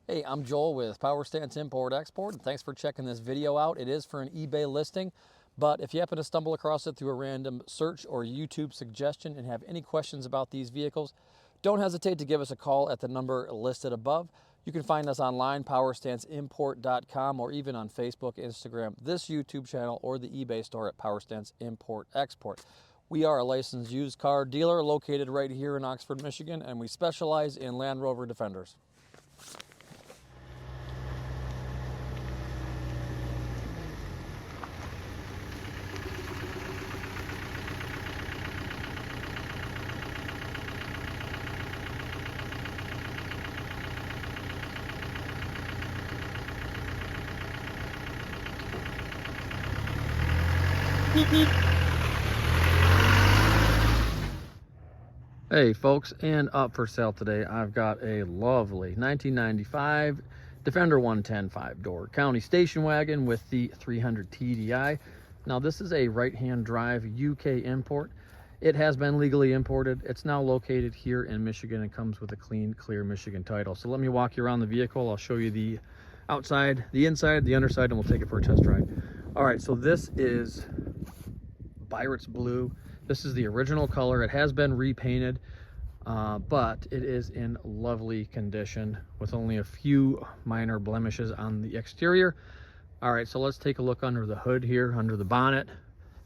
Hey, I'm Joel with Power Stance Import Export, and thanks for checking this video out. It is for an eBay listing, but if you happen to stumble across it through a random search or YouTube suggestion and have any questions about these vehicles, don't hesitate to give us a call at the number listed above. You can find us online, powerstanceimport.com, or even on Facebook, Instagram, this YouTube channel, or the eBay store at Power Stance Import Export. We are a licensed used car dealer located right here in Oxford, Michigan, and we specialize in Land Rover Defenders. Hey folks, and up for sale today I've got a lovely 1995 Defender 110 5-door county station wagon with the 300 TDI. Now this is a right-hand drive UK import. It has been legally imported. It's now located here in Michigan and comes with a clean, clear Michigan title. So let me walk you around the vehicle. I'll show you the outside, the inside, the underside, and we'll take it for a test ride. All right, so this is Pirate's Blue. This is the original color. It has been repainted, but it is in lovely condition with only a few minor blemishes on the exterior. All right, so let's take a look under the hood here, under the bonnet.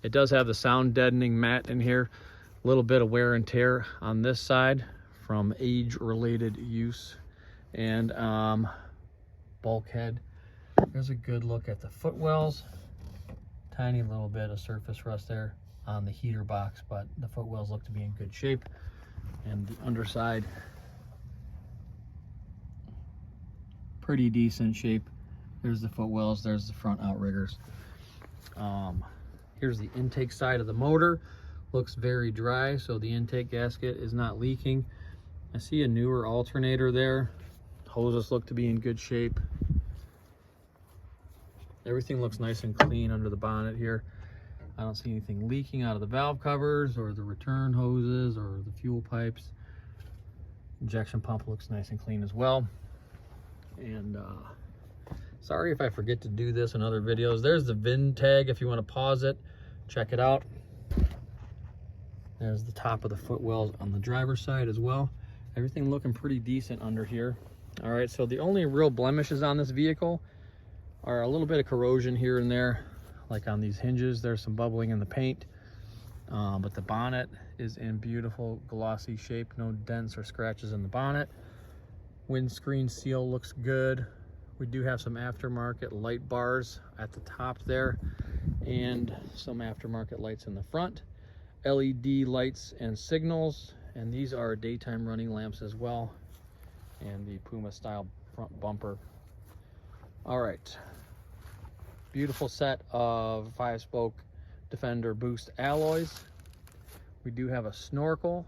It does have the sound deadening mat in here. A little bit of wear and tear on this side from age-related use. And bulkhead. There's a good look at the footwells. Tiny little bit of surface rust there on the heater box, but the footwells look to be in good shape. And the underside, pretty decent shape. There's the footwells, there's the front outriggers. Here's the intake side of the motor. Looks very dry, so the intake gasket is not leaking. I see a newer alternator there. Hoses look to be in good shape. Everything looks nice and clean under the bonnet here. I don't see anything leaking out of the valve covers or the return hoses or the fuel pipes. Injection pump looks nice and clean as well. And sorry if I forget to do this in other videos. There's the VIN tag if you want to pause it, check it out. There's the top of the footwells on the driver's side as well. Everything looking pretty decent under here. All right, so the only real blemishes on this vehicle are a little bit of corrosion here and there, like on these hinges. There's some bubbling in the paint, but the bonnet is in beautiful glossy shape. No dents or scratches in the bonnet. Windscreen seal looks good. We do have some aftermarket light bars at the top there and some aftermarket lights in the front. LED lights and signals, and these are daytime running lamps as well, and the Puma style front bumper. All right, beautiful set of 5-spoke Defender Boost alloys. We do have a snorkel,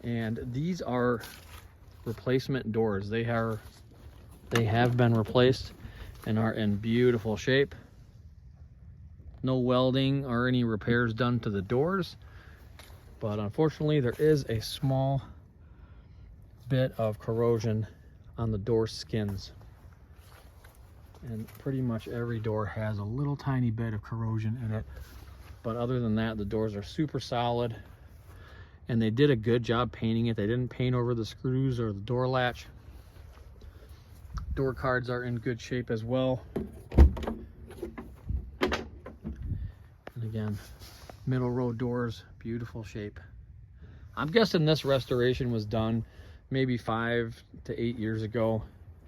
and these are replacement doors. They have been replaced and are in beautiful shape. No welding or any repairs done to the doors, but unfortunately there is a small bit of corrosion on the door skins. And pretty much every door has a little tiny bit of corrosion in it, but other than that, the doors are super solid, and they did a good job painting it. They didn't paint over the screws or the door latch. Door cards are in good shape as well. And again, middle row doors, beautiful shape. I'm guessing this restoration was done maybe 5 to 8 years ago.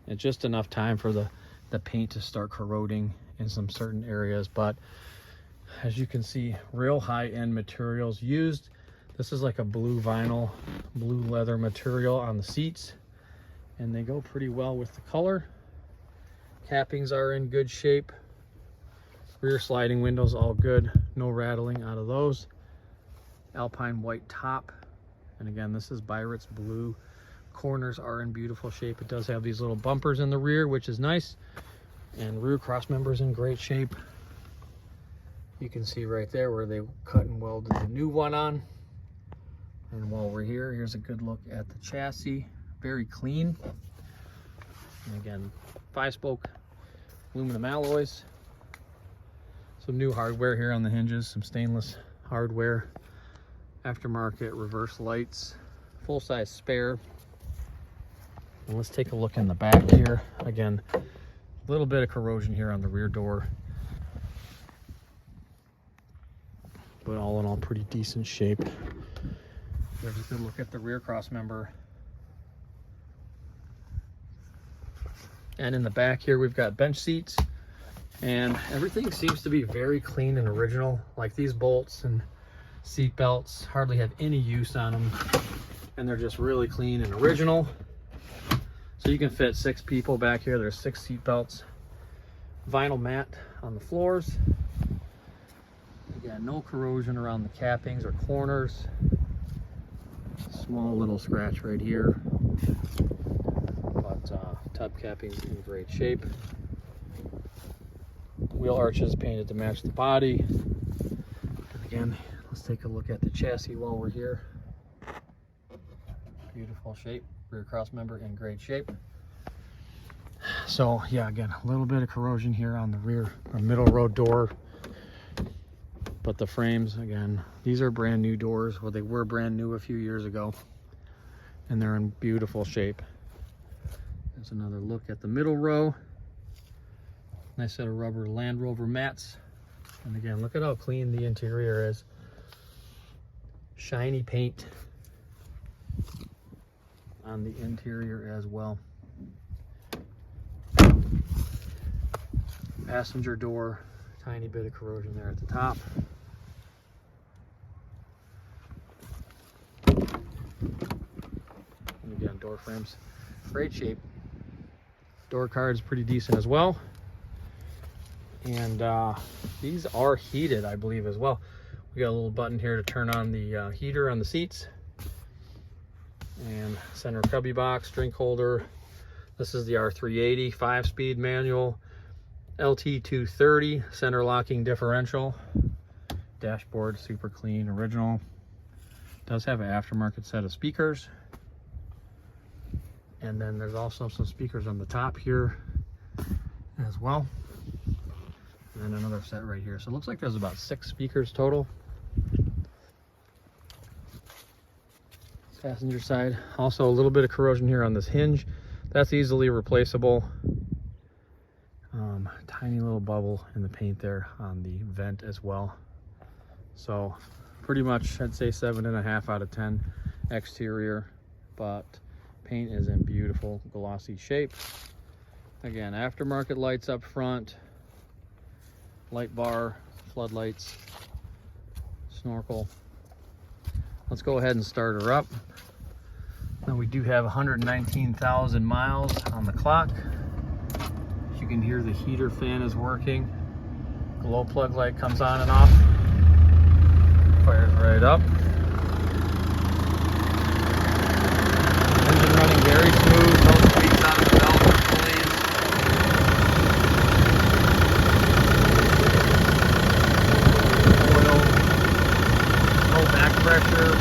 It's just enough time for the paint to start corroding in some certain areas, but as you can see, real high-end materials used. This is like a blue vinyl, blue leather material on the seats, and they go pretty well with the color. Cappings are in good shape. Rear sliding windows all good, no rattling out of those. Alpine white top, and again, this is Pirate's Blue. Corners are in beautiful shape. It does have these little bumpers in the rear, which is nice, and rear cross members in great shape. You can see right there where they cut and welded the new one on. And while we're here, here's a good look at the chassis. Very clean. And again, 5-spoke aluminum alloys. Some new hardware here on the hinges, some stainless hardware, aftermarket reverse lights, full-size spare. And let's take a look in the back here. Again, a little bit of corrosion here on the rear door, but all in all, pretty decent shape. There's a good look at the rear cross member. And in the back here, we've got bench seats, and everything seems to be very clean and original. Like these bolts and seat belts hardly have any use on them, and they're just really clean and original. So you can fit 6 people back here. There's 6 seat belts. Vinyl mat on the floors. Again, no corrosion around the cappings or corners. Small little scratch right here, but tub capping's in great shape. Wheel arches painted to match the body. And again, let's take a look at the chassis while we're here. Beautiful shape. Rear cross member in great shape. So yeah, again, a little bit of corrosion here on the rear or middle row door, but the frames, again, these are brand new doors. Well, they were brand new a few years ago, and they're in beautiful shape. There's another look at the middle row. Nice set of rubber Land Rover mats. And again, look at how clean the interior is. Shiny paint on the interior as well. Passenger door, tiny bit of corrosion there at the top. And again, door frames, great shape. Door card's pretty decent as well. And these are heated, I believe, as well. We got a little button here to turn on the heater on the seats. And center cubby box, drink holder. This is the R380 5-speed manual, LT230 center locking differential. Dashboard super clean, original. Does have an aftermarket set of speakers. And then there's also some speakers on the top here as well. And then another set right here. So it looks like there's about 6 speakers total. Passenger side, also a little bit of corrosion here on this hinge. That's easily replaceable. Tiny little bubble in the paint there on the vent as well. So pretty much, I'd say 7.5 out of 10 exterior, but paint is in beautiful glossy shape. Again, aftermarket lights up front, light bar, floodlights, snorkel. Let's go ahead and start her up. Now we do have 119,000 miles on the clock. As you can hear, the heater fan is working. Glow plug light comes on and off. Fires right up. Engine running very smooth. No squeaks out of the belt or pulleys. Oil. No back pressure.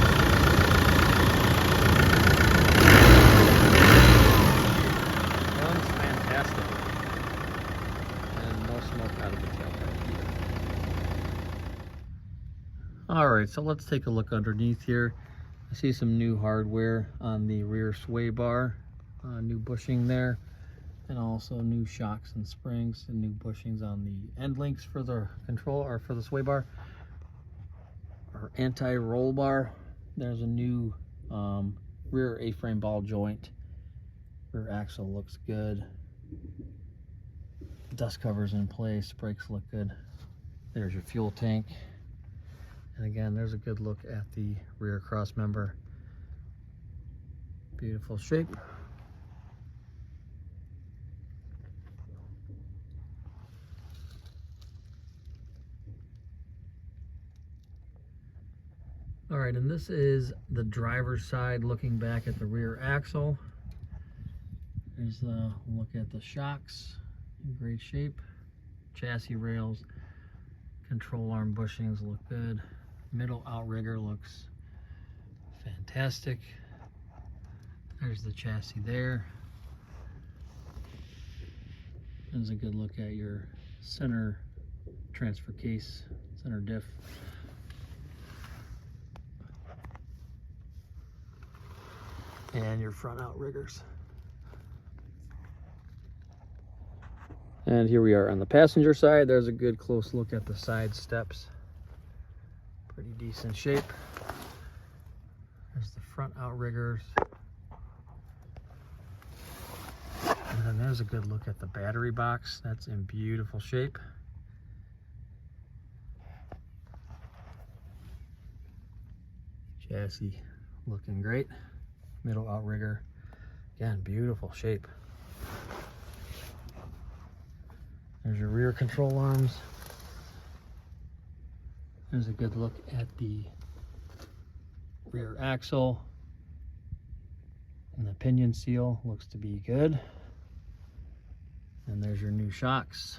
All right, so let's take a look underneath here. I see some new hardware on the rear sway bar, new bushing there, and also new shocks and springs and new bushings on the end links for the control or for the sway bar or anti-roll bar. There's a new rear A-frame ball joint. Rear axle looks good. Dust covers in place, brakes look good. There's your fuel tank. And again, there's a good look at the rear cross member. Beautiful shape. All right, and this is the driver's side looking back at the rear axle. There's a look at the shocks in great shape. Chassis rails, control arm bushings look good. Middle outrigger looks fantastic. There's the chassis there. There's a good look at your center transfer case, center diff. And your front outriggers. And here we are on the passenger side. There's a good close look at the side steps. Pretty decent shape. There's the front outriggers. And then there's a good look at the battery box. That's in beautiful shape. Chassis looking great. Middle outrigger, again, beautiful shape. There's your rear control arms. There's a good look at the rear axle. And the pinion seal looks to be good. And there's your new shocks.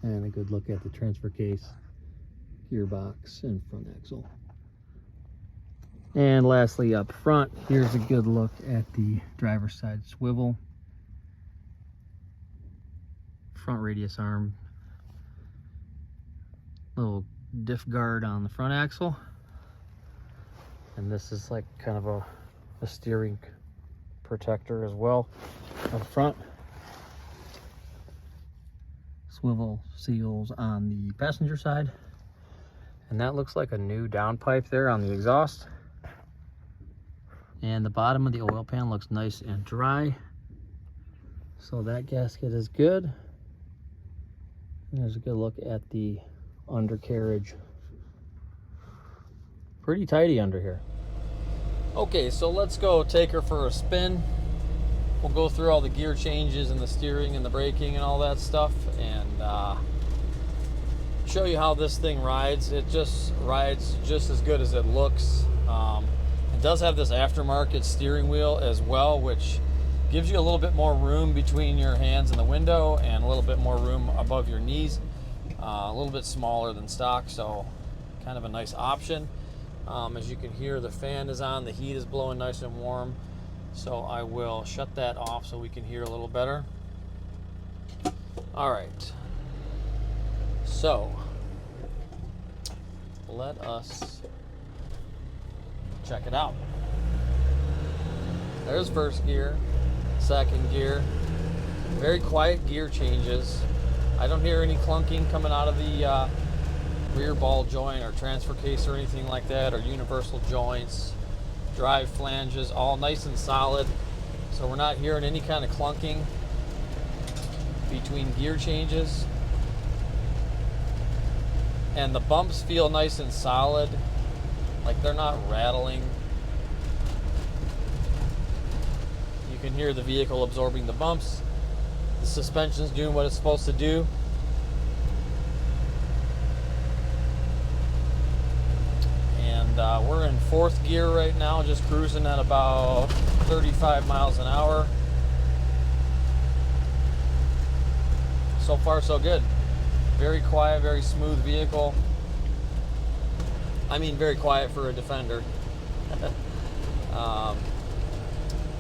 And a good look at the transfer case, gearbox, and front axle. And lastly, up front, here's a good look at the driver's side swivel, front radius arm, little diff guard on the front axle, and this is like kind of a steering protector as well up front. Swivel seals on the passenger side, and that looks like a new downpipe there on the exhaust. And the bottom of the oil pan looks nice and dry, so that gasket is good. And there's a good look at the undercarriage. Pretty tidy under here. Okay, so let's go take her for a spin. We'll go through all the gear changes and the steering and the braking and all that stuff, and show you how this thing rides. It just rides just as good as it looks. It does have this aftermarket steering wheel as well, which gives you a little bit more room between your hands and the window, and a little bit more room above your knees. A little bit smaller than stock, so kind of a nice option. As you can hear, the fan is on, the heat is blowing nice and warm. So I will shut that off so we can hear a little better. All right. So let us check it out. There's first gear, second gear. Very quiet gear changes. I don't hear any clunking coming out of the rear ball joint or transfer case or anything like that, or universal joints. Drive flanges, all nice and solid. So we're not hearing any kind of clunking between gear changes. And the bumps feel nice and solid, like they're not rattling. You can hear the vehicle absorbing the bumps. The suspension's doing what it's supposed to do. And we're in fourth gear right now, just cruising at about 35 miles an hour. So far, so good. Very quiet, very smooth vehicle. I mean, very quiet for a Defender.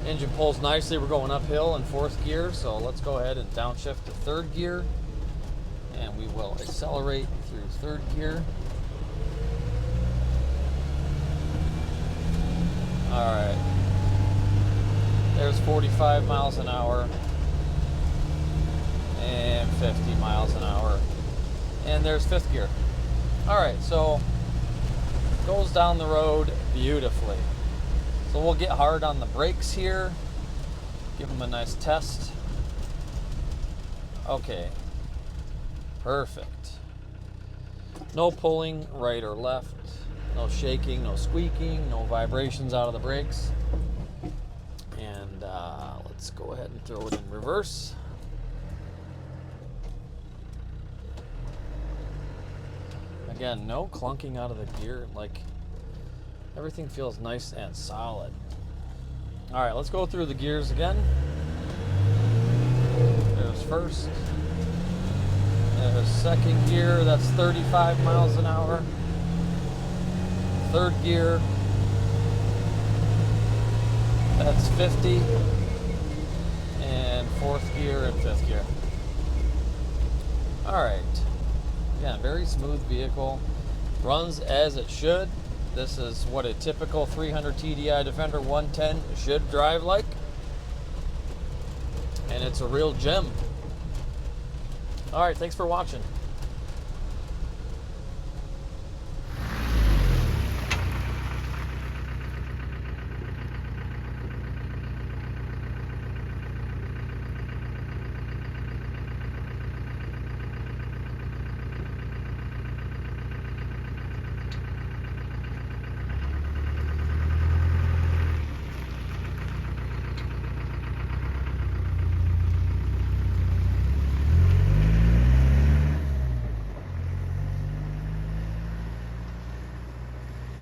Engine pulls nicely. We're going uphill in fourth gear, so let's go ahead and downshift to third gear, and we will accelerate through third gear. All right, there's 45 miles an hour and 50 miles an hour, and there's fifth gear. All right, so goes down the road beautifully. So we'll get hard on the brakes here, give them a nice test. Okay, perfect. No pulling right or left, no shaking, no squeaking, no vibrations out of the brakes. And let's go ahead and throw it in reverse. Again, no clunking out of the gear, like everything feels nice and solid. All right, let's go through the gears again. There's first. There's second gear, that's 35 miles an hour. Third gear. That's 50, and 4th gear and 5th gear. All right. Yeah, very smooth vehicle. Runs as it should. This is what a typical 300 TDI Defender 110 should drive like. And it's a real gem. All right, thanks for watching.